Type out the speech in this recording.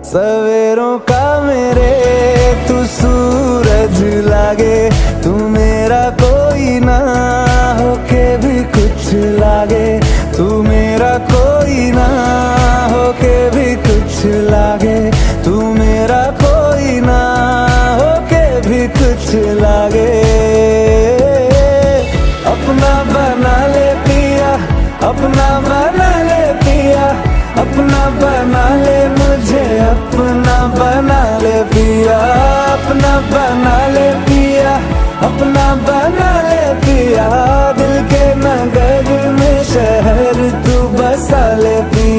सवेरों का मेरे तू सूरज लागे, तू मेरा कोई ना होके भी कुछ लागे, तू मेरा कोई ना होके भी कुछ लागे, तू मेरा कोई ना होके भी कुछ लागे। अपना बना ले पिया, अपना बना ले पिया, अपना बना ले मुझे, अपना बना ले पिया, अपना बना ले पिया, अपना बना ले पिया। दिल के नगर में शहर तू बसा ले पिया।